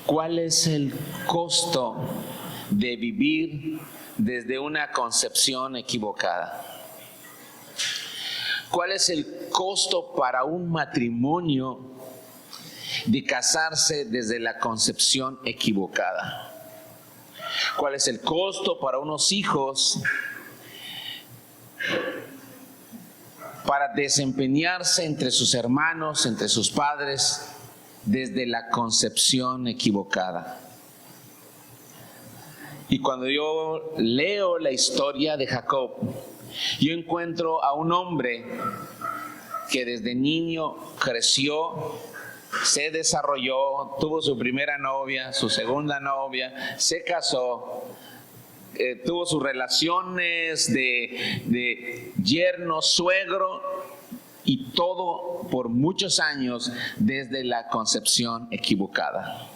¿Cuál es el costo de vivir desde una concepción equivocada? ¿Cuál es el costo para un matrimonio de casarse desde la concepción equivocada? ¿Cuál es el costo para unos hijos para desempeñarse entre sus hermanos, entre sus padres, desde la concepción equivocada? Y cuando yo leo la historia de Jacob, yo encuentro a un hombre que desde niño creció, se desarrolló, tuvo su primera novia, su segunda novia, se casó, tuvo sus relaciones de yerno, suegro, y todo por muchos años desde la concepción equivocada.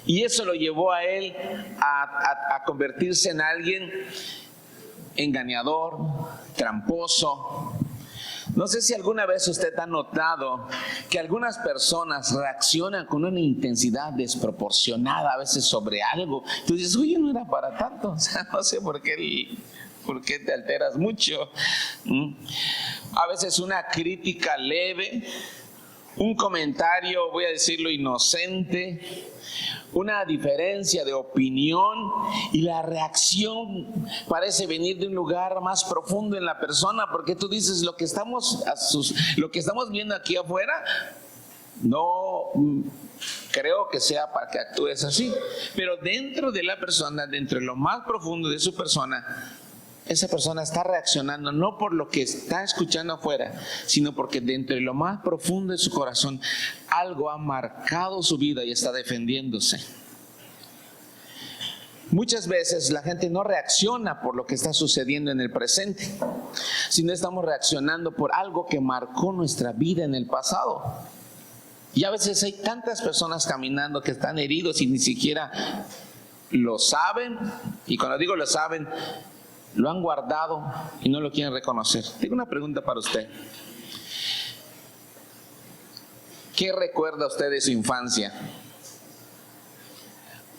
Y eso lo llevó a él a convertirse en alguien engañador, tramposo. No sé si alguna vez usted ha notado que algunas personas reaccionan con una intensidad desproporcionada a veces sobre algo. Tú dices, oye, no era para tanto. O sea, no sé por qué te alteras mucho. A veces una crítica leve, un comentario, voy a decirlo, inocente, una diferencia de opinión, y la reacción parece venir de un lugar más profundo en la persona, porque tú dices, lo que estamos viendo aquí afuera no creo que sea para que actúes así, pero dentro de la persona, dentro de lo más profundo de su persona, esa persona está reaccionando no por lo que está escuchando afuera, sino porque dentro de lo más profundo de su corazón algo ha marcado su vida y está defendiéndose. Muchas veces la gente no reacciona por lo que está sucediendo en el presente, sino estamos reaccionando por algo que marcó nuestra vida en el pasado. Y a veces hay tantas personas caminando que están heridos y ni siquiera lo saben, y cuando digo lo saben, lo han guardado y no lo quieren reconocer. Tengo una pregunta para usted. ¿Qué recuerda usted de su infancia?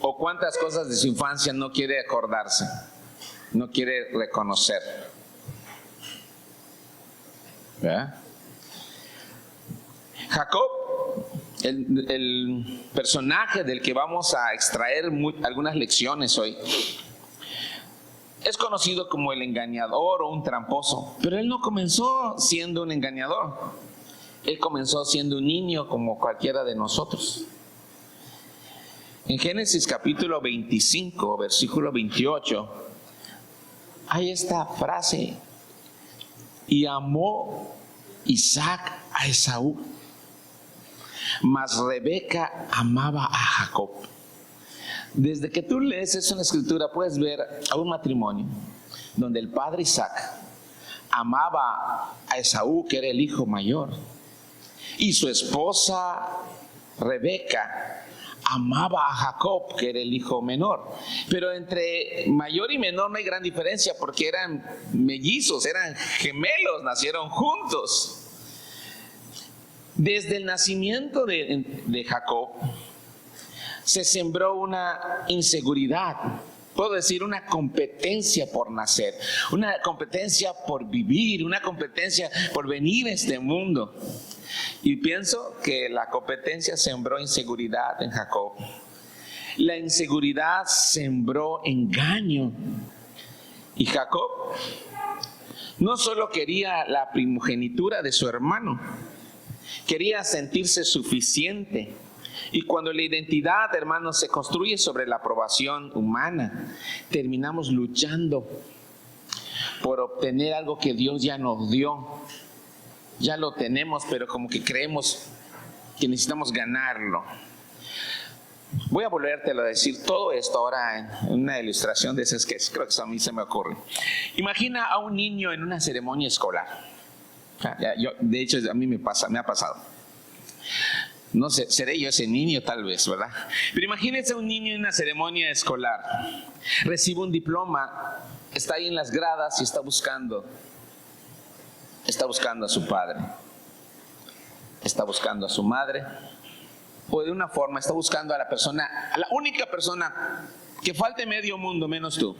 ¿O cuántas cosas de su infancia no quiere acordarse? No quiere reconocer. ¿Verdad? Jacob, el personaje del que vamos a extraer algunas lecciones hoy, es conocido como el engañador o un tramposo, pero él no comenzó siendo un engañador. Él comenzó siendo un niño como cualquiera de nosotros. En Génesis capítulo 25, versículo 28, hay esta frase: y amó Isaac a Esaú, mas Rebeca amaba a Jacob. Desde que tú lees eso en la escritura, puedes ver a un matrimonio donde el padre Isaac amaba a Esaú, que era el hijo mayor, y su esposa Rebeca amaba a Jacob, que era el hijo menor. Pero entre mayor y menor no hay gran diferencia, porque eran mellizos, eran gemelos, nacieron juntos. Desde el nacimiento de Jacob se sembró una inseguridad, puedo decir una competencia por nacer, una competencia por vivir, una competencia por venir a este mundo. Y pienso que la competencia sembró inseguridad en Jacob. La inseguridad sembró engaño. Y Jacob no solo quería la primogenitura de su hermano, quería sentirse suficiente. Y cuando la identidad, hermanos, se construye sobre la aprobación humana, terminamos luchando por obtener algo que Dios ya nos dio. Ya lo tenemos, pero como que creemos que necesitamos ganarlo. Voy a volvértelo a decir todo esto ahora en una ilustración de esas que creo que a mí se me ocurre. Imagina a un niño en una ceremonia escolar. De hecho, a mí me ha pasado. No sé, seré yo ese niño tal vez, ¿verdad? Pero imagínense un niño en una ceremonia escolar. Recibe un diploma, está ahí en las gradas y está buscando a su padre. Está buscando a su madre. o de una forma está buscando a la persona, a la única persona que falte medio mundo menos tú.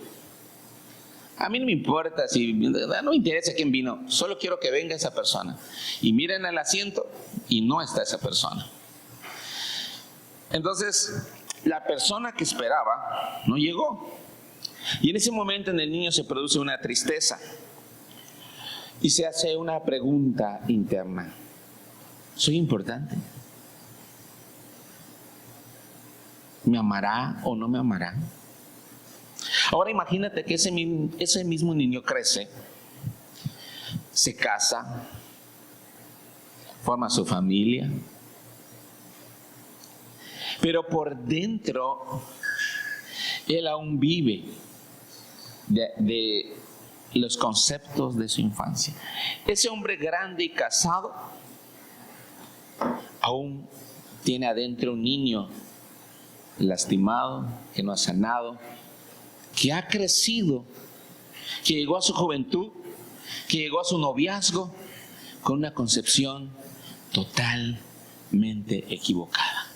A mí no me importa si, no me interesa quién vino, solo quiero que venga esa persona. Y miren al asiento y no está esa persona. Entonces, la persona que esperaba no llegó. Y en ese momento en el niño se produce una tristeza. Y se hace una pregunta interna. ¿Soy importante? ¿Me amará o no me amará? Ahora imagínate que ese mismo niño crece, se casa, forma su familia, pero por dentro él aún vive de los conceptos de su infancia. Ese hombre grande y casado aún tiene adentro un niño lastimado, que no ha sanado, que ha crecido, que llegó a su juventud, que llegó a su noviazgo con una concepción totalmente equivocada.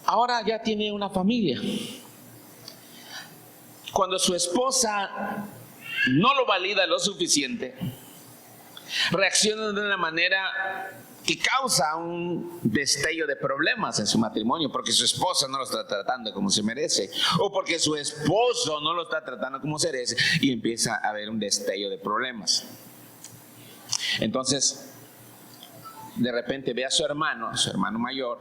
Ahora ya tiene una familia. Cuando su esposa no lo valida lo suficiente, reacciona de una manera que causa un destello de problemas en su matrimonio, porque su esposa no lo está tratando como se merece, o porque su esposo no lo está tratando como se merece, y empieza a haber un destello de problemas. Entonces, de repente ve a su hermano mayor,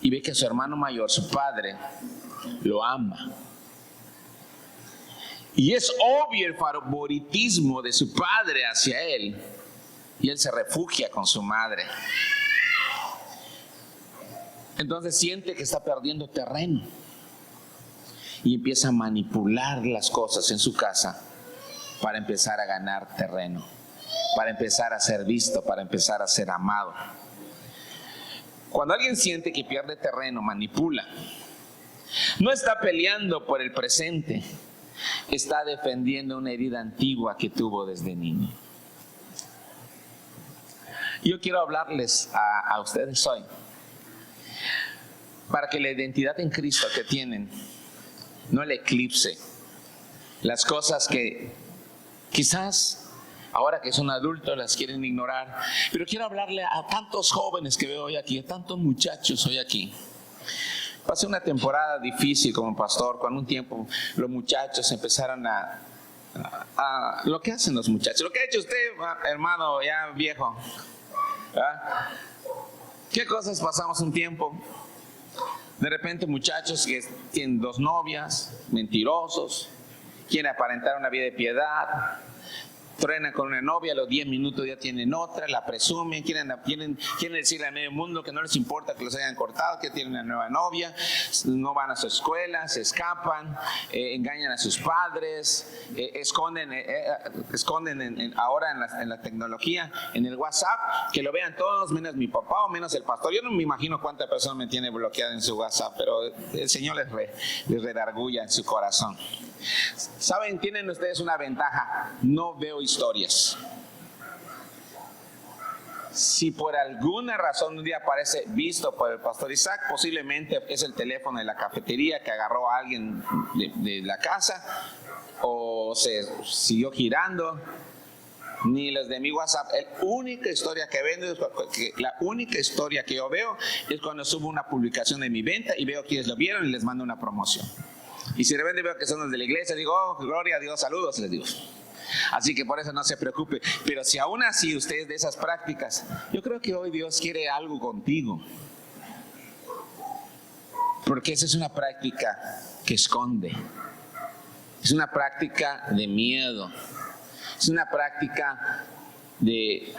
y ve que a su hermano mayor, su padre, lo ama. Y es obvio el favoritismo de su padre hacia él. Y él se refugia con su madre. Entonces siente que está perdiendo terreno. Y empieza a manipular las cosas en su casa para empezar a ganar terreno. Para empezar a ser visto, para empezar a ser amado. Cuando alguien siente que pierde terreno, manipula. No está peleando por el presente. Está defendiendo una herida antigua que tuvo desde niño. Yo quiero hablarles a ustedes hoy para que la identidad en Cristo que tienen no le eclipse las cosas que quizás ahora que son adultos las quieren ignorar. Pero quiero hablarle a tantos jóvenes que veo hoy aquí, a tantos muchachos hoy aquí. Pasé una temporada difícil como pastor, cuando un tiempo los muchachos empezaron a lo que hacen los muchachos, lo que ha hecho usted, hermano ya viejo. ¿Qué cosas pasamos un tiempo? De repente muchachos que tienen 2 novias, mentirosos, quieren aparentar una vida de piedad, truenan con una novia, a los 10 minutos ya tienen otra, la presumen, quieren decirle a medio mundo que no les importa que los hayan cortado, que tienen una nueva novia, no van a su escuela, se escapan, engañan a sus padres, esconden ahora en la tecnología, en el WhatsApp, que lo vean todos menos mi papá o menos el pastor. Yo no me imagino cuánta persona me tiene bloqueada en su WhatsApp, pero el Señor les redarguya en su corazón. ¿Saben? Tienen ustedes una ventaja. No veo historias. Si por alguna razón un día aparece visto por el pastor Isaac, posiblemente es el teléfono de la cafetería que agarró a alguien de la casa, o se siguió girando. Ni los de mi WhatsApp. La única historia que yo veo es cuando subo una publicación de mi venta y veo quienes lo vieron y les mando una promoción. Y si de repente veo que son los de la iglesia, digo, oh, gloria a Dios, saludos, les digo. Así que por eso no se preocupe. Pero si aún así usted es de esas prácticas, yo creo que hoy Dios quiere algo contigo. Porque esa es una práctica que esconde. Es una práctica de miedo. Es una práctica de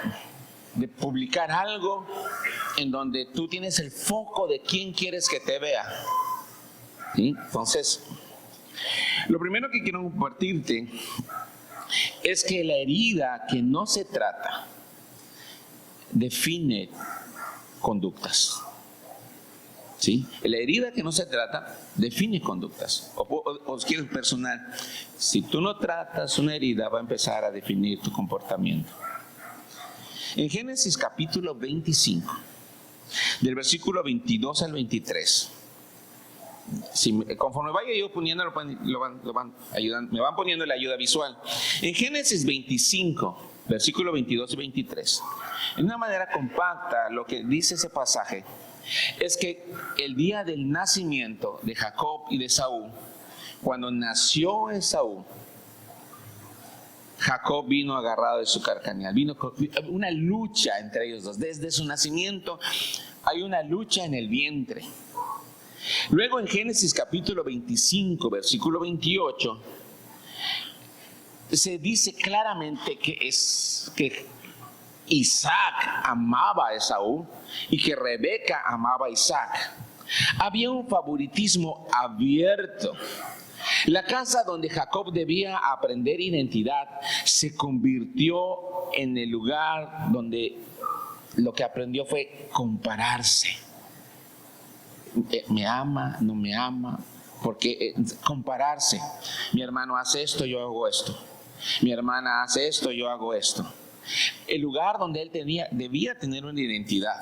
publicar algo en donde tú tienes el foco de quién quieres que te vea. ¿Sí? Entonces, lo primero que quiero compartirte es que la herida que no se trata define conductas. ¿Sí? La herida que no se trata define conductas. Os quiero personal. Si tú no tratas una herida, va a empezar a definir tu comportamiento. En Génesis capítulo 25, del versículo 22 al 23. Conforme vaya yo poniendo, me van poniendo la ayuda visual. En Génesis 25, versículo 22 y 23, en una manera compacta, lo que dice ese pasaje es que el día del nacimiento de Jacob y de Esaú, cuando nació Esaú, Jacob vino agarrado de su carcañal. Vino una lucha entre ellos dos. Desde su nacimiento hay una lucha en el vientre. Luego en Génesis capítulo 25, versículo 28, se dice claramente que Isaac amaba a Esaú y que Rebeca amaba a Isaac. Había un favoritismo abierto. La casa donde Jacob debía aprender identidad se convirtió en el lugar donde lo que aprendió fue compararse. ¿Me ama? ¿No me ama? Porque compararse. Mi hermano hace esto, yo hago esto. Mi hermana hace esto, yo hago esto. El lugar donde él debía tener una identidad.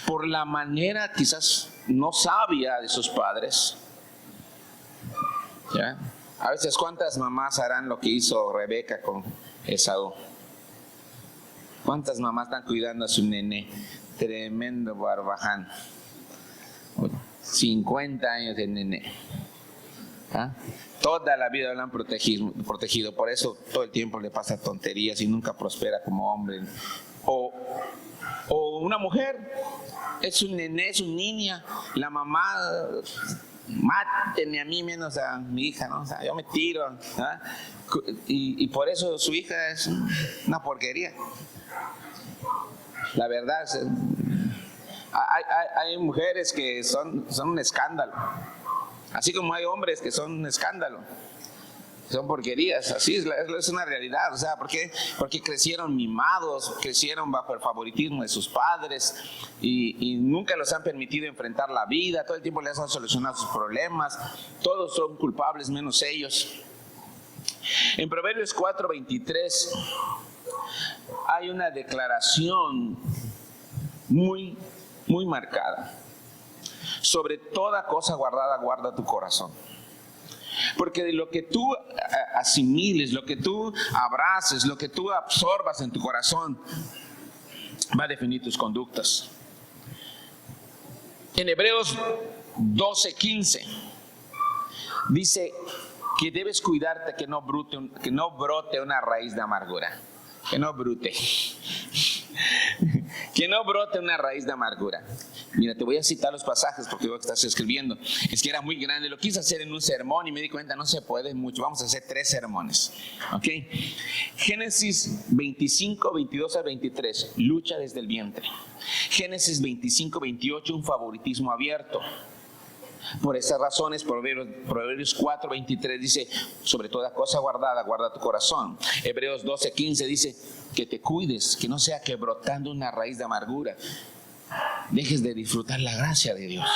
Por la manera quizás no sabia de sus padres. ¿Ya? A veces, ¿cuántas mamás harán lo que hizo Rebeca con Esaú? ¿Cuántas mamás están cuidando a su nené? Tremendo barbaján. 50 años de nené. ¿Ah? Toda la vida lo han protegido. Por eso todo el tiempo le pasa tonterías y nunca prospera como hombre. O una mujer, es un nené, es una niña. La mamá, mátenme a mí menos a mi hija, ¿no? O sea, yo me tiro, ¿ah? Y por eso su hija es una porquería. La verdad, hay mujeres que son un escándalo, así como hay hombres que son un escándalo, son porquerías. Así es una realidad. O sea, porque crecieron mimados, crecieron bajo el favoritismo de sus padres y nunca los han permitido enfrentar la vida. Todo el tiempo les han solucionado sus problemas. Todos son culpables menos ellos. En Proverbios 4:23 hay una declaración muy marcada. Sobre toda cosa guardada, guarda tu corazón. Porque de lo que tú asimiles, lo que tú abraces, lo que tú absorbas en tu corazón, va a definir tus conductas. En Hebreos 12:15 dice que debes cuidarte que no brote una raíz de amargura. Que no brote. Que no brote una raíz de amargura. Mira, te voy a citar los pasajes porque veo que estás escribiendo. Es que era muy grande, lo quise hacer en un sermón y me di cuenta, no se puede mucho. Vamos a hacer 3 sermones. ¿Ok? Génesis 25, 22 al 23, lucha desde el vientre. Génesis 25, 28, un favoritismo abierto. Por esas razones, Proverbios 4, 23 dice, sobre toda cosa guardada, guarda tu corazón. Hebreos 12, 15 dice, que te cuides, que no sea que brotando una raíz de amargura dejes de disfrutar la gracia de Dios.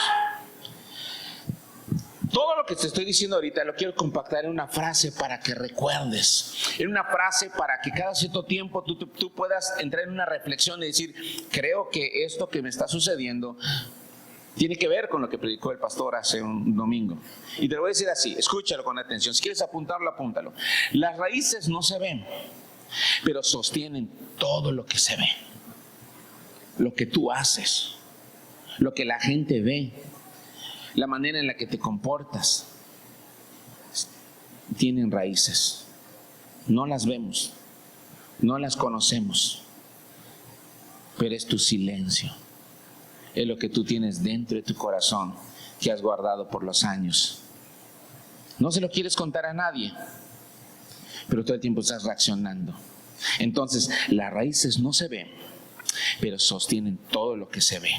Todo lo que te estoy diciendo ahorita lo quiero compactar en una frase para que recuerdes, en una frase para que cada cierto tiempo tú puedas entrar en una reflexión y decir, creo que esto que me está sucediendo tiene que ver con lo que predicó el pastor hace un domingo. Y te lo voy a decir así, escúchalo con atención. Si quieres apuntarlo, apúntalo. Las raíces no se ven, pero sostienen todo lo que se ve. Lo que tú haces, lo que la gente ve, la manera en la que te comportas, tienen raíces. No las vemos, no las conocemos, pero es tu silencio. Es lo que tú tienes dentro de tu corazón que has guardado por los años. No se lo quieres contar a nadie, pero todo el tiempo estás reaccionando. Entonces, las raíces no se ven, pero sostienen todo lo que se ve.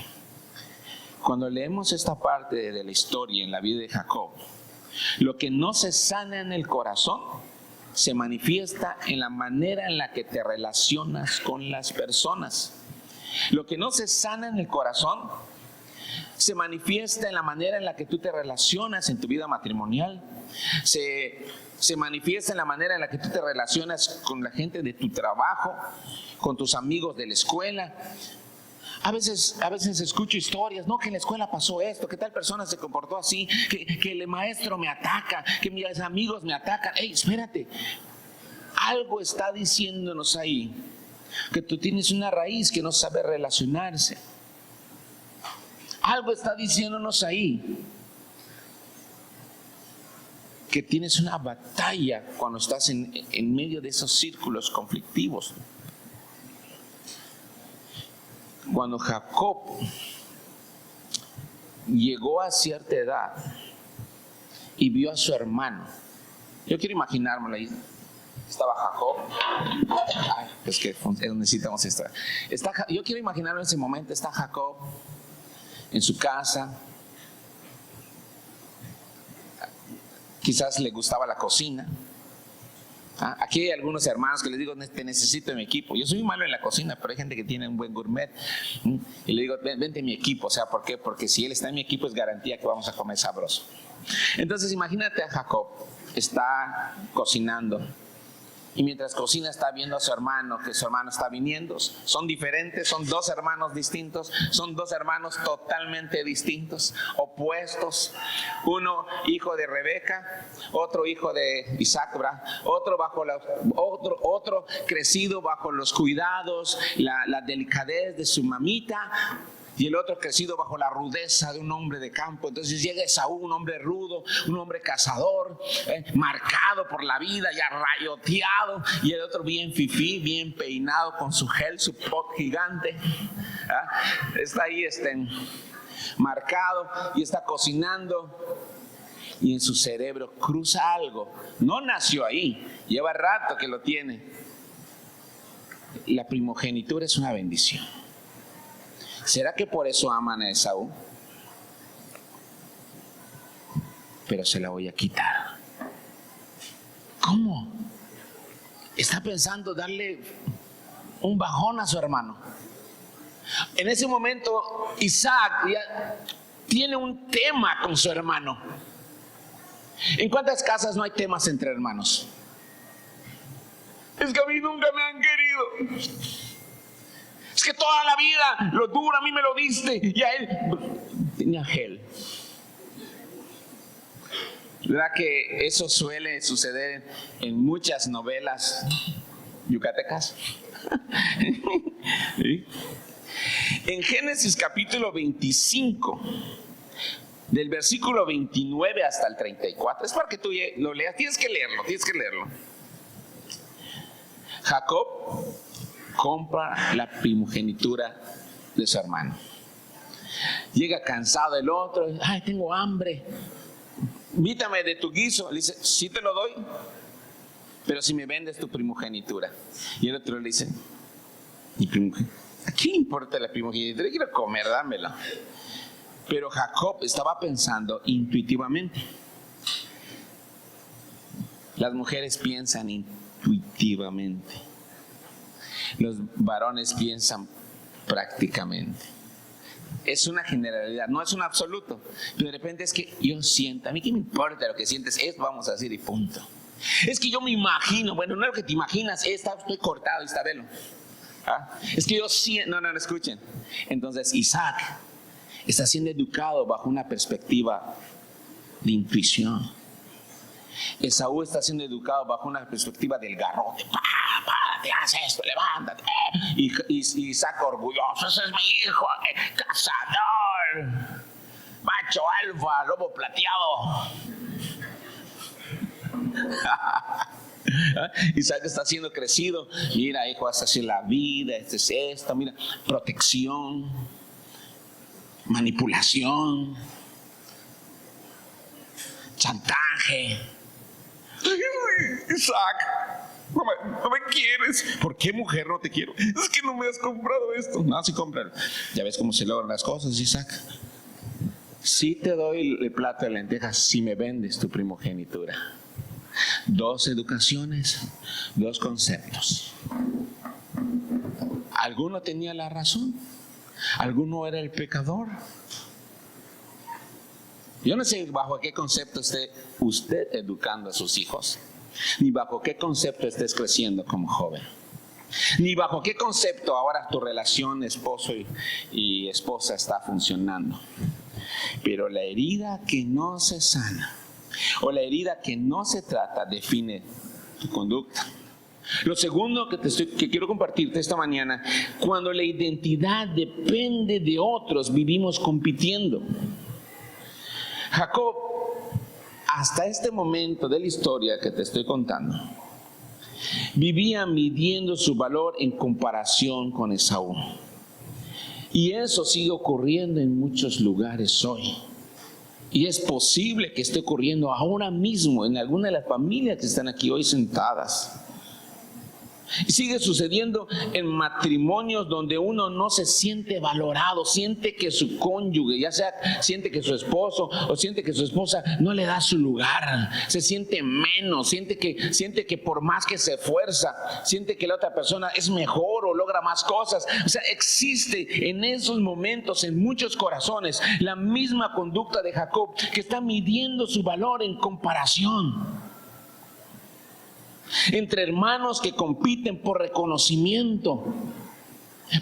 Cuando leemos esta parte de la historia en la vida de Jacob, lo que no se sana en el corazón se manifiesta en la manera en la que te relacionas con las personas. Lo que no se sana en el corazón se manifiesta en la manera en la que tú te relacionas en tu vida matrimonial. Se manifiesta en la manera en la que tú te relacionas con la gente de tu trabajo, con tus amigos de la escuela. A veces escucho historias, no, que en la escuela pasó esto, que tal persona se comportó así, que el maestro me ataca, que mis amigos me atacan. Ey, espérate, algo está diciéndonos ahí, que tú tienes una raíz que no sabe relacionarse. Algo está diciéndonos ahí, que tienes una batalla cuando estás en medio de esos círculos conflictivos. Cuando Jacob llegó a cierta edad y vio a su hermano, yo quiero imaginármelo ahí. Estaba Jacob. Ay, es que necesitamos esto. Yo quiero imaginarlo en ese momento. Está Jacob en su casa. Quizás le gustaba la cocina. Aquí hay algunos hermanos que les digo, te necesito en mi equipo. Yo soy muy malo en la cocina, pero hay gente que tiene un buen gourmet. Y le digo, vente en mi equipo. O sea, ¿por qué? Porque si él está en mi equipo es garantía que vamos a comer sabroso. Entonces imagínate a Jacob, está cocinando. Y mientras cocina está viendo a su hermano, que su hermano está viniendo. Son diferentes, son dos hermanos distintos, son dos hermanos totalmente distintos, opuestos. Uno hijo de Rebeca, otro hijo de Isaac, otro crecido bajo los cuidados, la delicadez de su mamita. Y el otro crecido bajo la rudeza de un hombre de campo. Entonces llega Esaú, un hombre rudo, un hombre cazador, marcado por la vida y arrayoteado. Y el otro bien fifí, bien peinado con su gel, su pot gigante. Está ahí marcado y está cocinando. Y en su cerebro cruza algo. No nació ahí, lleva rato que lo tiene. La primogenitura es una bendición. ¿Será que por eso aman a Esaú? Pero se la voy a quitar. ¿Cómo? Está pensando darle un bajón a su hermano. En ese momento Isaac ya tiene un tema con su hermano. ¿En cuántas casas no hay temas entre hermanos? Es que a mí nunca me han querido. Es que toda la vida lo duro a mí me lo diste y a él tenía gel. ¿Verdad que eso suele suceder en muchas novelas yucatecas? ¿Sí? En Génesis capítulo 25, del versículo 29 hasta el 34, es para que tú lo leas, tienes que leerlo. Jacob compra la primogenitura de su hermano. Llega cansado el otro, ay, tengo hambre, invítame de tu guiso. Le dice, sí te lo doy, pero si me vendes tu primogenitura. Y el otro le dice, ¿mi primogenitura? ¿A quién importa la primogenitura? Quiero comer, dámela. Pero Jacob estaba pensando intuitivamente. Las mujeres piensan intuitivamente. Los varones piensan prácticamente. Es una generalidad, no es un absoluto. Pero de repente es que yo siento, a mí qué me importa lo que sientes, es vamos a decir y punto. Es que yo me imagino, bueno, no es lo que te imaginas, estoy cortado y está velo. Es que yo siento, no, escuchen. Entonces Isaac está siendo educado bajo una perspectiva de intuición. Esaú está siendo educado bajo una perspectiva del garrote. Párate, haz esto, levántate. Y Isaac orgulloso, ese es mi hijo, cazador, macho alfa, lobo plateado. Isaac está siendo crecido. Mira, hijo, esta es la vida, esta es esta, mira, protección, manipulación, chantaje. Isaac, no me quieres. ¿Por qué, mujer, no te quiero? Es que no me has comprado esto. No, sí, cómpralo. Ya ves cómo se logran las cosas, Isaac. Sí te doy el plato de lentejas si me vendes tu primogenitura. 2 educaciones, 2 conceptos. Alguno tenía la razón, alguno era el pecador. Yo no sé bajo qué concepto esté usted educando a sus hijos, ni bajo qué concepto estés creciendo como joven, ni bajo qué concepto ahora tu relación esposo y esposa está funcionando. Pero la herida que no se sana o la herida que no se trata define tu conducta. Lo segundo que quiero compartirte esta mañana: cuando la identidad depende de otros, vivimos compitiendo. Jacob, hasta este momento de la historia que te estoy contando, vivía midiendo su valor en comparación con Esaú. Y eso sigue ocurriendo en muchos lugares hoy. Y es posible que esté ocurriendo ahora mismo en alguna de las familias que están aquí hoy sentadas. Y sigue sucediendo en matrimonios donde uno no se siente valorado, siente que su cónyuge, ya sea siente que su esposo o siente que su esposa no le da su lugar, se siente menos, siente que por más que se esfuerza, siente que la otra persona es mejor o logra más cosas. O sea, existe en esos momentos en muchos corazones la misma conducta de Jacob, que está midiendo su valor en comparación. Entre hermanos que compiten por reconocimiento.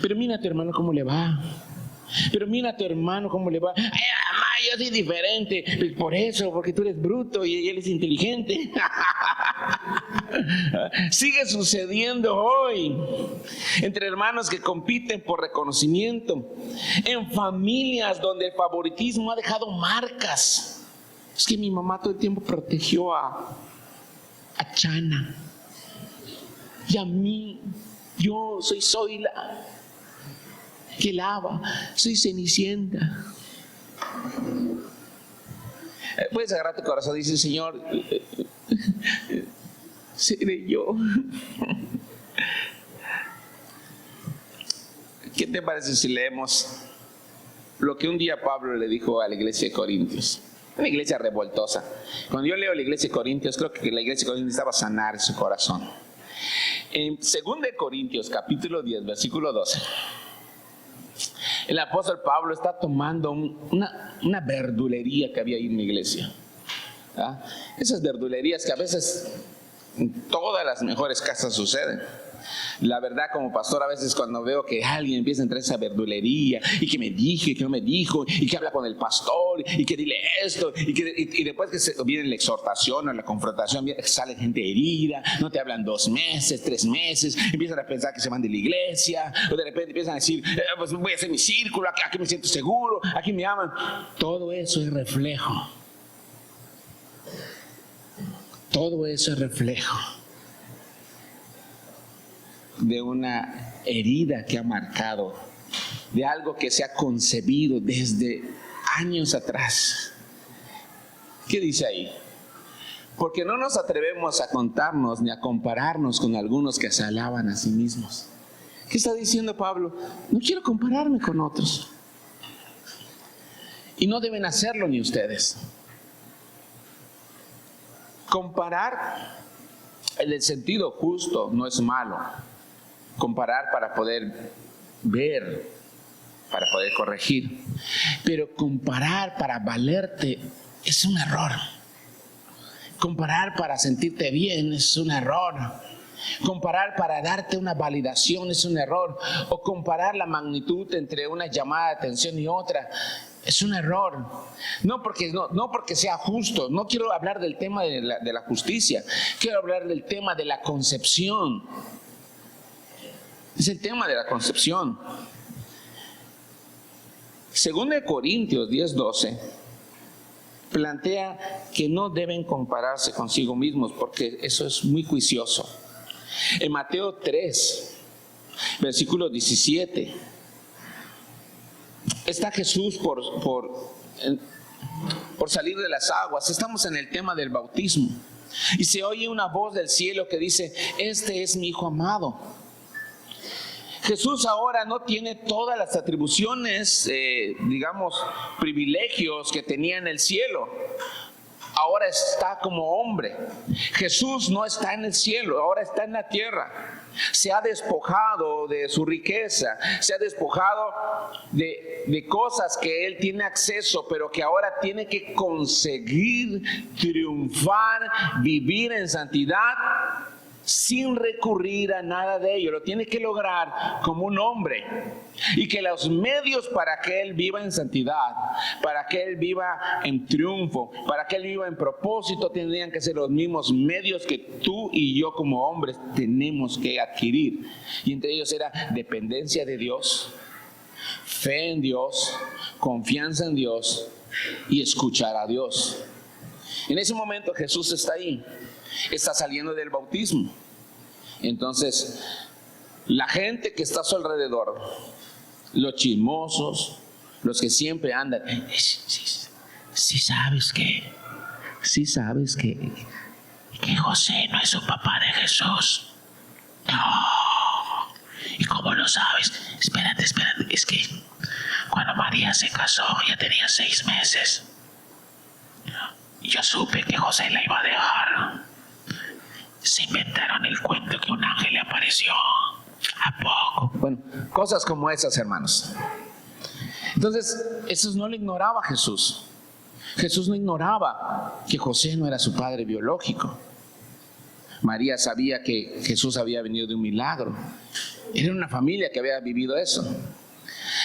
Pero mira a tu hermano cómo le va. Pero mira a tu hermano cómo le va. Ay, mamá, yo soy diferente. Por eso, porque tú eres bruto y él es inteligente. Sigue sucediendo hoy. Entre hermanos que compiten por reconocimiento. En familias donde el favoritismo ha dejado marcas. Es que mi mamá todo el tiempo protegió a Chana, y a mí, yo soy Zoila, que lava, soy Cenicienta. Puedes agarrar tu corazón y decir: Señor, seré yo. ¿Qué te parece si leemos lo que un día Pablo le dijo a la iglesia de Corintios? Una iglesia revoltosa. Cuando yo leo la iglesia de Corintios, creo que la iglesia de Corintios necesitaba sanar su corazón. En 2 Corintios, capítulo 10, versículo 12, el apóstol Pablo está tomando una verdulería que había ahí en la iglesia. ¿Ah? Esas verdulerías que a veces en todas las mejores casas suceden. La verdad, como pastor, a veces cuando veo que alguien empieza a entrar en esa verdulería y que me dijo y que no me dijo y que habla con el pastor y que dile esto y después que viene la exhortación o la confrontación, sale gente herida, no te hablan 2 meses, 3 meses, empiezan a pensar que se van de la iglesia, o de repente empiezan a decir: pues voy a hacer mi círculo, aquí me siento seguro, aquí me aman. Todo eso es reflejo. Todo eso es reflejo de una herida que ha marcado, de algo que se ha concebido desde años atrás. ¿Qué dice ahí? Porque no nos atrevemos a contarnos ni a compararnos con algunos que se alaban a sí mismos. ¿Qué está diciendo Pablo? No quiero compararme con otros. Y no deben hacerlo ni ustedes. Comparar en el sentido justo no es malo. Comparar para poder ver, para poder corregir. Pero comparar para valerte es un error. Comparar para sentirte bien es un error. Comparar para darte una validación es un error. O comparar la magnitud entre una llamada de atención y otra es un error. No porque sea justo. No quiero hablar del tema de la justicia. Quiero hablar del tema de la concepción. Es el tema de la concepción. 2 Corintios 10:12 plantea que no deben compararse consigo mismos, porque eso es muy juicioso. En Mateo 3, versículo 17, está Jesús por salir de las aguas. Estamos en el tema del bautismo y se oye una voz del cielo que dice: este es mi hijo amado. Jesús ahora no tiene todas las atribuciones, privilegios que tenía en el cielo. Ahora está como hombre. Jesús no está en el cielo, ahora está en la tierra. Se ha despojado de su riqueza, se ha despojado de cosas que él tiene acceso, pero que ahora tiene que conseguir triunfar, vivir en santidad sin recurrir a nada de ello. Lo tiene que lograr como un hombre, y que los medios para que él viva en santidad, para que él viva en triunfo, para que él viva en propósito, tendrían que ser los mismos medios que tú y yo como hombres tenemos que adquirir. Y entre ellos era dependencia de Dios, fe en Dios, confianza en Dios y escuchar a Dios. En ese momento Jesús está ahí, está saliendo del bautismo. Entonces la gente que está a su alrededor, los chismosos, los que siempre andan, sí sabes que José no es su papá de Jesús. No. ¿Y cómo lo sabes? Espérate, es que cuando María se casó ya tenía 6 meses. Yo supe que José la iba a dejar. Se inventaron el cuento que un ángel le apareció. ¿A poco? Bueno, cosas como esas, hermanos. Entonces, eso no lo ignoraba Jesús. Jesús no ignoraba que José no era su padre biológico. María sabía que Jesús había venido de un milagro. Era una familia que había vivido eso.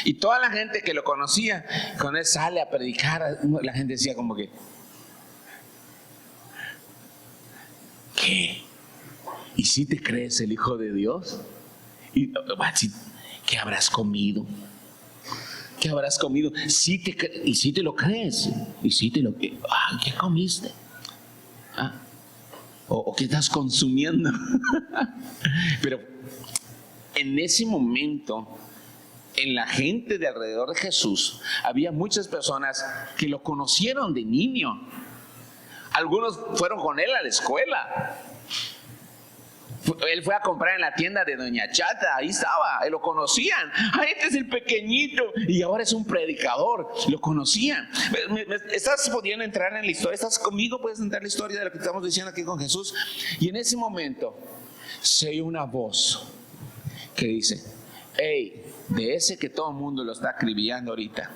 Y toda la gente que lo conocía, cuando él sale a predicar, la gente decía como que, ¿qué? ¿Y si te crees el Hijo de Dios? ¿Qué habrás comido? ¿Qué habrás comido? ¿Y si te lo crees? ¿Y si te lo ¿qué comiste? ¿O qué estás consumiendo? Pero en ese momento, en la gente de alrededor de Jesús, había muchas personas que lo conocieron de niño. Algunos fueron con él a la escuela. Él fue a comprar en la tienda de Doña Chata, ahí estaba, lo conocían. Este es el pequeñito y ahora es un predicador, lo conocían. ¿Estás pudiendo entrar en la historia? ¿Estás conmigo? ¿Puedes entrar en la historia de lo que estamos diciendo aquí con Jesús? Y en ese momento se oye una voz que dice, hey, de ese que todo el mundo lo está acribillando ahorita,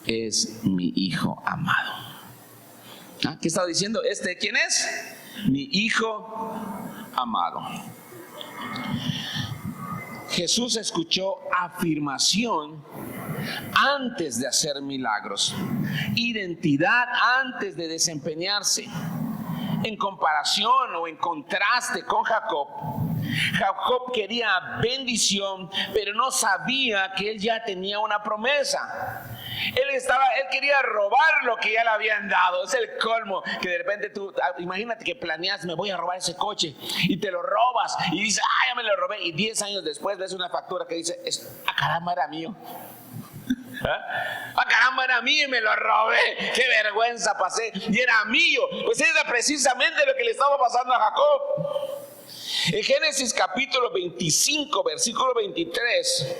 es mi hijo amado. ¿Qué estaba diciendo? ¿Quién es? Mi hijo amado. Jesús escuchó afirmación antes de hacer milagros, identidad antes de desempeñarse. En comparación o en contraste con Jacob, Jacob quería bendición, pero no sabía que él ya tenía una promesa. Él quería robar lo que ya le habían dado. Es el colmo, que de repente tú, imagínate que planeas, me voy a robar ese coche, y te lo robas y dices, ya me lo robé, y 10 años después ves una factura que dice, caramba, era mío. Caramba, era mío y me lo robé, qué vergüenza pasé, y era mío. Pues era precisamente lo que le estaba pasando a Jacob. En Génesis capítulo 25, versículo 23,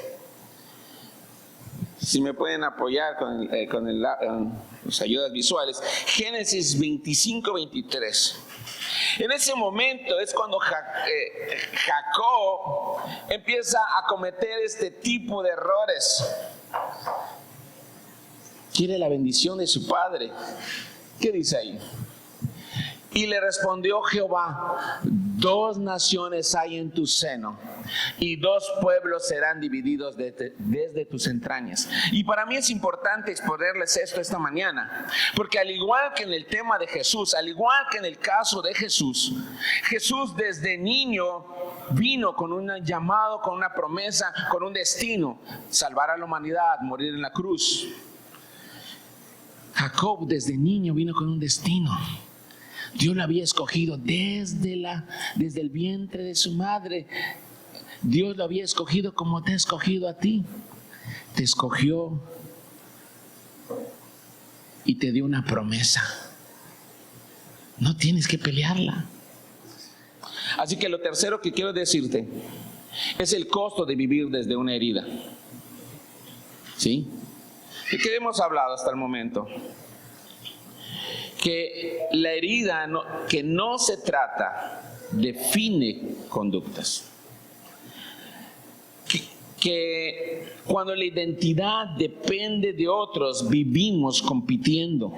si me pueden apoyar con las ayudas visuales. Génesis 25, 23. En ese momento es cuando Jacob empieza a cometer este tipo de errores. Quiere la bendición de su padre. ¿Qué dice ahí? Y le respondió Jehová, 2 naciones hay en tu seno, y 2 pueblos serán divididos desde tus entrañas. Y para mí es importante exponerles esto esta mañana, porque al igual que en el tema de Jesús, al igual que en el caso de Jesús, Jesús desde niño vino con un llamado, con una promesa, con un destino: salvar a la humanidad, morir en la cruz. Jacob desde niño vino con un destino. Dios lo había escogido desde el vientre de su madre. Dios lo había escogido como te ha escogido a ti. Te escogió y te dio una promesa. No tienes que pelearla. Así que lo tercero que quiero decirte es el costo de vivir desde una herida. ¿Sí? ¿De qué hemos hablado hasta el momento? Que la herida que no se trata define conductas. que cuando la identidad depende de otros, vivimos compitiendo.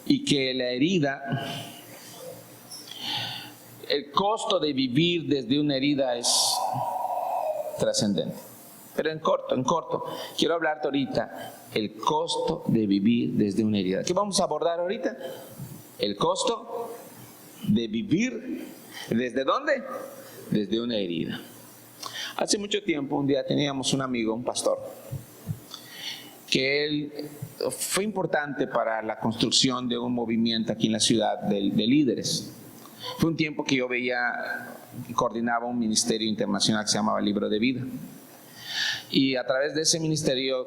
Y que la herida, el costo de vivir desde una herida es trascendente. Pero en corto, quiero hablarte ahorita el costo de vivir desde una herida. ¿Qué vamos a abordar ahorita? El costo de vivir, ¿desde dónde? Desde una herida. Hace mucho tiempo, un día teníamos un amigo, un pastor, que él fue importante para la construcción de un movimiento aquí en la ciudad de líderes. Fue un tiempo que yo coordinaba un ministerio internacional que se llamaba Libro de Vida. Y a través de ese ministerio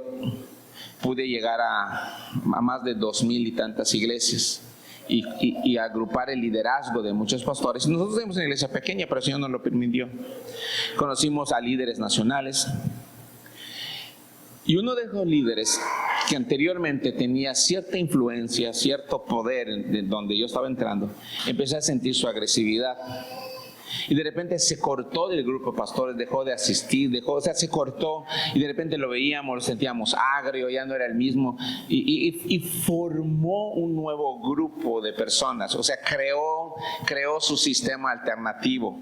pude llegar a más de 2,000 y tantas iglesias y agrupar el liderazgo de muchos pastores. Nosotros tenemos una iglesia pequeña, pero el Señor nos lo permitió. Conocimos a líderes nacionales. Y uno de esos líderes que anteriormente tenía cierta influencia, cierto poder en donde yo estaba entrando, empecé a sentir su agresividad. Y de repente se cortó del grupo de pastores, dejó de asistir, se cortó, y de repente lo veíamos, lo sentíamos agrio, ya no era el mismo, y formó un nuevo grupo de personas. O sea, creó su sistema alternativo,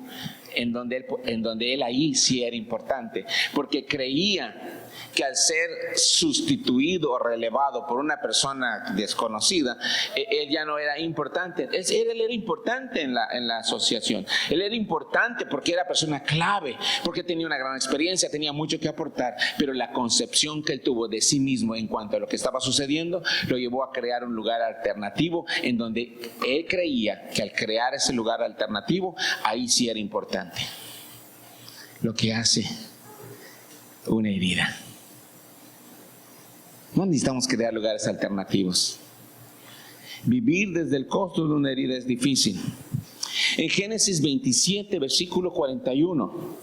en donde él ahí sí era importante, porque creía que al ser sustituido o relevado por una persona desconocida, él ya no era importante. Él era importante en la asociación. Él era importante porque era persona clave, porque tenía una gran experiencia, tenía mucho que aportar, pero la concepción que él tuvo de sí mismo en cuanto a lo que estaba sucediendo lo llevó a crear un lugar alternativo en donde él creía que al crear ese lugar alternativo, ahí sí era importante. Lo que hace una herida. No necesitamos crear lugares alternativos. Vivir desde el costo de una herida es difícil. En Génesis 27, versículo 41,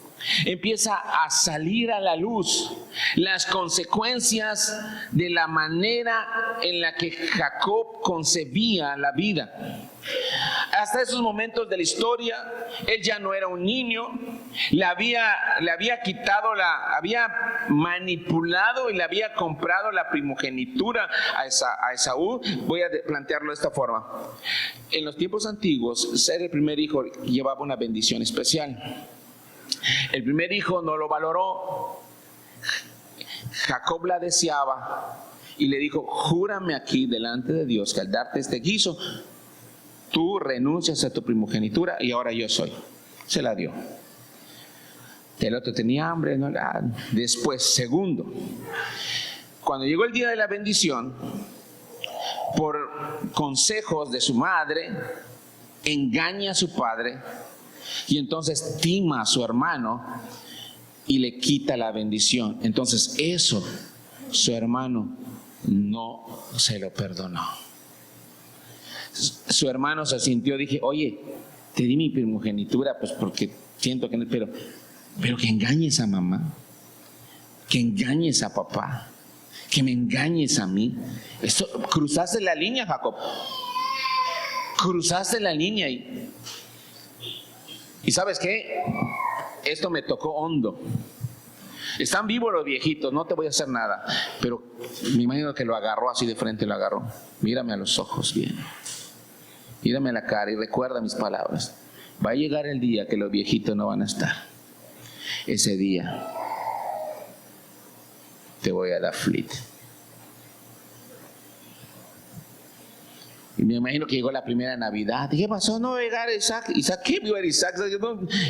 empieza a salir a la luz las consecuencias de la manera en la que Jacob concebía la vida. Hasta esos momentos de la historia, él ya no era un niño, le había manipulado y le había comprado la primogenitura a Esaú. Voy a plantearlo de esta forma. En los tiempos antiguos, ser el primer hijo llevaba una bendición especial. El primer hijo no lo valoró. Jacob la deseaba y le dijo: júrame aquí delante de Dios que al darte este guiso, tú renuncias a tu primogenitura y ahora yo soy. Se la dio. El otro tenía hambre, ¿no? Después, segundo, cuando llegó el día de la bendición, por consejos de su madre, engaña a su padre y entonces tima a su hermano y le quita la bendición. Entonces eso su hermano no se lo perdonó. Su hermano se sintió, dije: oye, te di mi primogenitura pues porque siento que no, pero que engañes a mamá, que engañes a papá, que me engañes a mí. Esto, cruzaste la línea, Jacob. Cruzaste la línea y ¿sabes qué? Esto me tocó hondo. Están vivos los viejitos, no te voy a hacer nada, pero me imagino que lo agarró así de frente, lo agarró. Mírame a los ojos bien, mírame a la cara y recuerda mis palabras. Va a llegar el día que los viejitos no van a estar. Ese día te voy a dar flit. Y me imagino que llegó la primera Navidad. ¿Y qué pasó? No va a llegar Isaac. ¿Isaac qué? Iba a Isaac.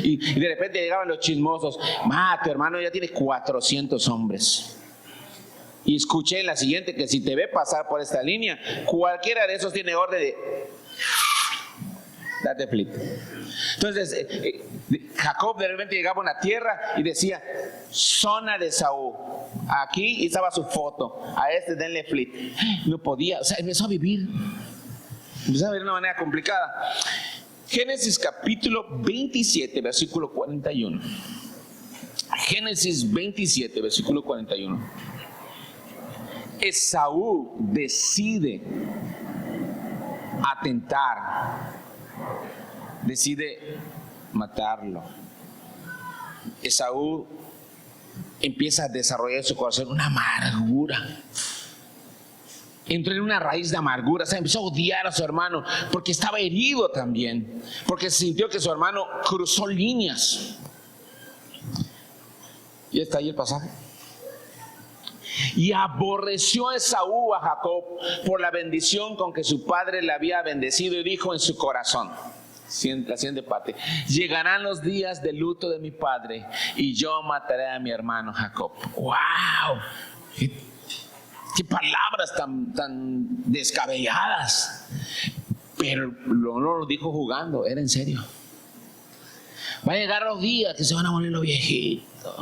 Y de repente llegaban los chismosos. Tu hermano ya tiene 400 hombres. Y escuché en la siguiente que si te ve pasar por esta línea, cualquiera de esos tiene orden de date flip. Entonces Jacob de repente llegaba a una tierra y decía: zona de Saúl. Aquí estaba su foto. A este denle flip. No podía, o sea, empezó a vivir de una manera complicada. Génesis capítulo 27, versículo 41. Génesis 27, versículo 41. Esaú decide atentar, decide matarlo. Esaú empieza a desarrollar en su corazón una amargura. Entró en una raíz de amargura, o sea, empezó a odiar a su hermano porque estaba herido también, porque sintió que su hermano cruzó líneas. Y está ahí el pasaje. Y aborreció a Esaú a Jacob por la bendición con que su padre le había bendecido, y dijo en su corazón, la siguiente parte: llegarán los días de luto de mi padre y yo mataré a mi hermano Jacob. ¡Wow! ¡Qué palabras tan descabelladas! Pero no lo dijo jugando, era en serio. Va a llegar los días que se van a morir los viejitos.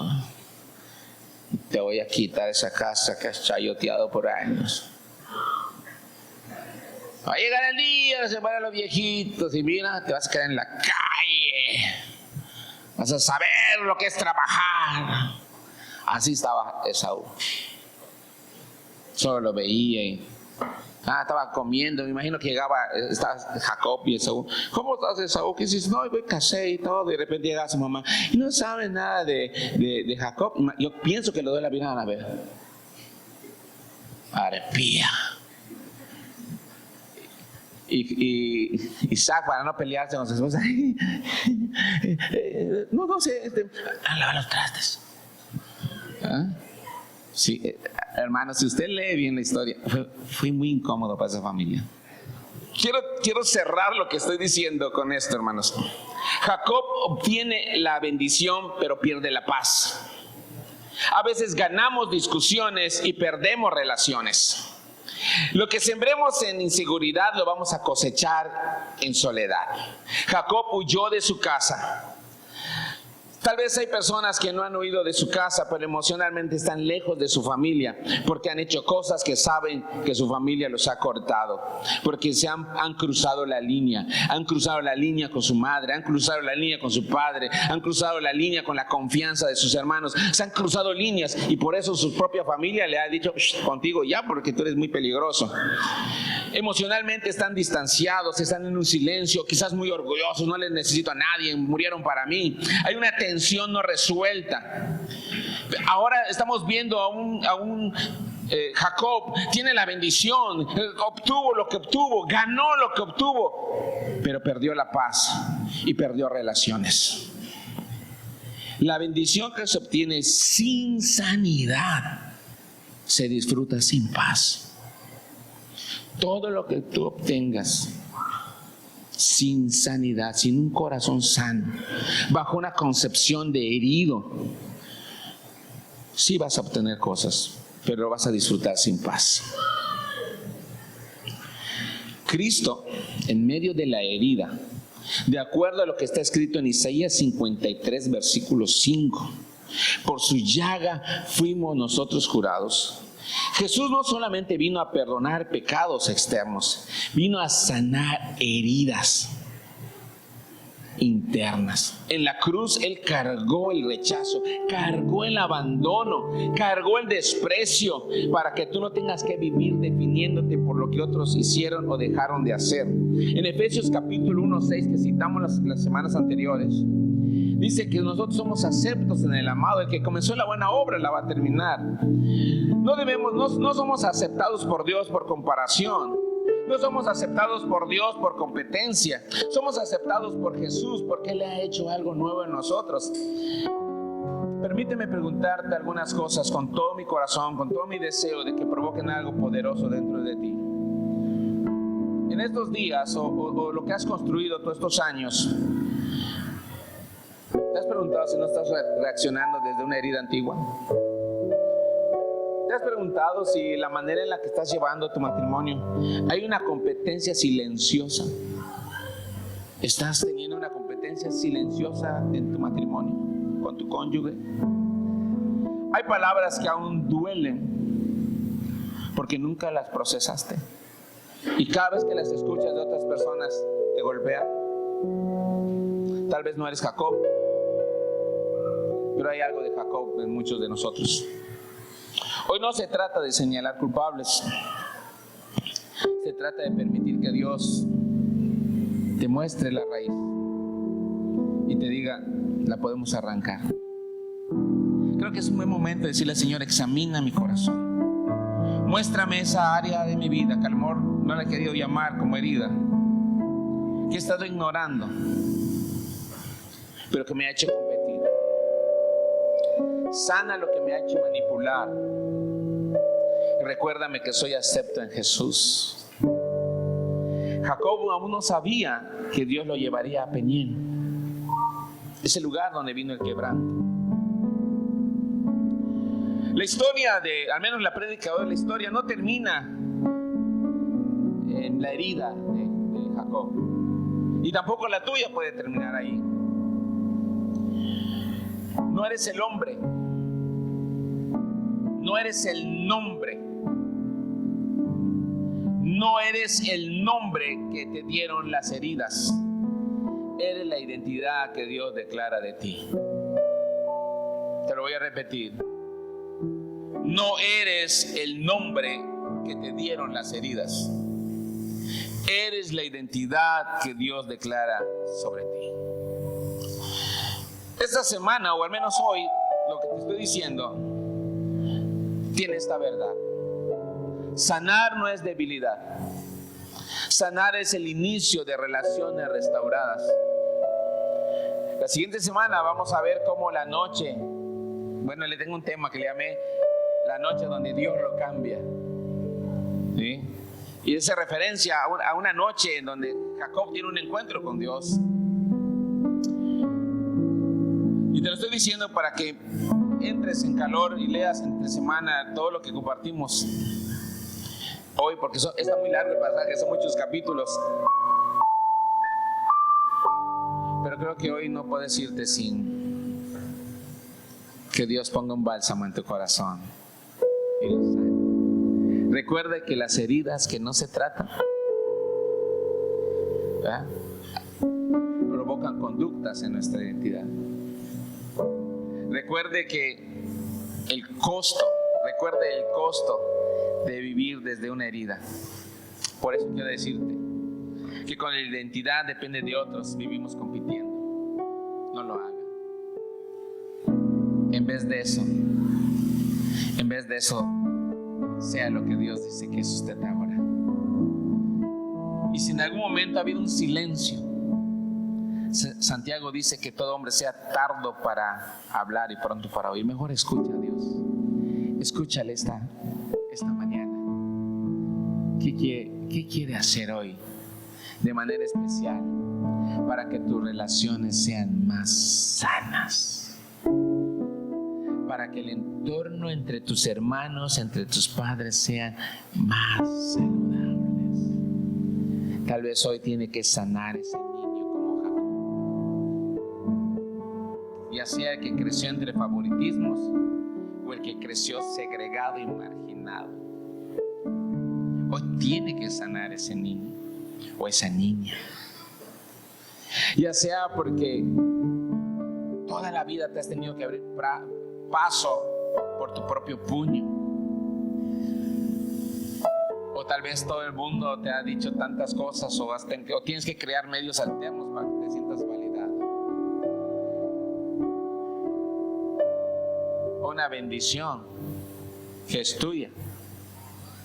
Te voy a quitar esa casa que has chayoteado por años. Va a llegar el día que se van los viejitos y mira, te vas a quedar en la calle. Vas a saber lo que es trabajar. Así estaba Esaú. Solo lo veía y estaba comiendo. Me imagino que estaba Jacob y Esaú. ¿Cómo estás, Esaú? ¿Qué dices? No, me casé y todo. De repente llega su mamá y no sabe nada de Jacob. Yo pienso que lo de la vida a ver. Arepía. Y Isaac, para no pelearse con su esposa, no sé, lava los trastes. Sí, hermano, si usted lee bien la historia, fue muy incómodo para esa familia. Quiero cerrar lo que estoy diciendo con esto, hermanos. Jacob obtiene la bendición, pero pierde la paz. A veces ganamos discusiones y perdemos relaciones. Lo que sembremos en inseguridad lo vamos a cosechar en soledad. Jacob huyó de su casa. Tal vez hay personas que no han huido de su casa, pero emocionalmente están lejos de su familia, porque han hecho cosas que saben que su familia los ha cortado, porque han cruzado la línea. Han cruzado la línea con su madre, han cruzado la línea con su padre, han cruzado la línea con la confianza de sus hermanos. Se han cruzado líneas y por eso su propia familia le ha dicho: contigo ya, porque tú eres muy peligroso. Emocionalmente están distanciados, están en un silencio, quizás muy orgullosos. No les necesito a nadie, murieron para mí. Hay una tensión no resuelta. Ahora estamos viendo a un Jacob. Tiene la bendición, obtuvo lo que obtuvo, ganó lo que obtuvo, pero perdió la paz y perdió relaciones. La bendición que se obtiene sin sanidad se disfruta sin paz. Todo lo que tú obtengas sin sanidad, sin un corazón sano, bajo una concepción de herido, sí vas a obtener cosas, pero lo vas a disfrutar sin paz. Cristo, en medio de la herida, de acuerdo a lo que está escrito en Isaías 53, versículo 5, por su llaga fuimos nosotros curados. Jesús no solamente vino a perdonar pecados externos, vino a sanar heridas internas. En la cruz Él cargó el rechazo, cargó el abandono, cargó el desprecio, para que tú no tengas que vivir definiéndote por lo que otros hicieron o dejaron de hacer. En Efesios capítulo 1:6, que citamos las semanas anteriores, dice que nosotros somos aceptos en el amado. El que comenzó la buena obra la va a terminar. No somos aceptados por Dios por comparación. No somos aceptados por Dios por competencia. Somos aceptados por Jesús porque Él ha hecho algo nuevo en nosotros. Permíteme preguntarte algunas cosas con todo mi corazón, con todo mi deseo de que provoquen algo poderoso dentro de ti. En estos días o lo que has construido todos estos años, ¿te has preguntado si no estás reaccionando desde una herida antigua? ¿Te has preguntado si la manera en la que estás llevando tu matrimonio hay una competencia silenciosa? ¿Estás teniendo una competencia silenciosa en tu matrimonio con tu cónyuge? Hay palabras que aún duelen porque nunca las procesaste, y cada vez que las escuchas de otras personas te golpean. Tal vez no eres Jacob, pero hay algo de Jacob en muchos de nosotros. Hoy no se trata de señalar culpables. Se trata de permitir que Dios te muestre la raíz y te diga: la podemos arrancar. creo que es un buen momento de decirle al Señor: examina mi corazón. Muéstrame esa área de mi vida que a lo mejor no la he querido llamar como herida, que he estado ignorando, pero que me ha hecho competir. Sana lo que me ha hecho manipular. Recuérdame que soy acepto en Jesús. Jacob aún no sabía que Dios lo llevaría a Peniel, ese lugar donde vino el quebranto. La historia al menos la prédica de la historia, no termina en la herida de Jacob. Y tampoco la tuya puede terminar ahí. No eres el hombre. No eres el nombre. No eres el nombre que te dieron las heridas. Eres la identidad que Dios declara de ti. Te lo voy a repetir. No eres el nombre que te dieron las heridas. Eres la identidad que Dios declara sobre ti. Esta semana, o al menos hoy, lo que te estoy diciendo tiene esta verdad. Sanar no es debilidad. Sanar es el inicio de relaciones restauradas. La siguiente semana vamos a ver cómo la noche, bueno, le tengo un tema que le llamé la noche donde Dios lo cambia. ¿Sí? Y hace referencia a una noche en donde Jacob tiene un encuentro con Dios. Y te lo estoy diciendo para que entres en calor y leas entre semana todo lo que compartimos hoy, porque está muy largo el pasaje, son muchos capítulos. Pero creo que hoy no puedes irte sin que Dios ponga un bálsamo en tu corazón y lo sane. Recuerda que las heridas que no se tratan, ¿verdad?, provocan conductas en nuestra identidad. Recuerde el costo de vivir desde una herida. Por eso quiero decirte que con la identidad depende de otros, vivimos compitiendo. No lo haga. En vez de eso, sea lo que Dios dice que es usted ahora. Y si en algún momento ha habido un silencio, Santiago dice que todo hombre sea tardo para hablar y pronto para oír. Mejor escucha a Dios. Escúchale esta mañana. ¿Qué quiere hacer hoy de manera especial para que tus relaciones sean más sanas? Para que el entorno entre tus hermanos, entre tus padres sean más saludables. Tal vez hoy tiene que sanar ese niño como Jacob. Ya sea el que creció entre favoritismos o el que creció segregado y marginado. Hoy tiene que sanar ese niño o esa niña. Ya sea porque toda la vida te has tenido que abrir paso por tu propio puño, o tal vez todo el mundo te ha dicho tantas cosas, o tienes que crear medios alternos para que te sientas validado. Una bendición que es tuya,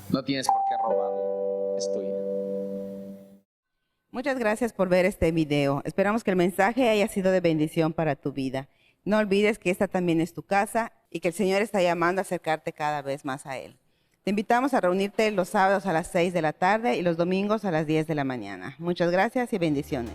no tienes por qué robarla, es tuya. Muchas gracias por ver este video. Esperamos que el mensaje haya sido de bendición para tu vida. No olvides que esta también es tu casa y que el Señor está llamando a acercarte cada vez más a Él. Te invitamos a reunirte los sábados a las 6 de la tarde y los domingos a las 10 de la mañana. Muchas gracias y bendiciones.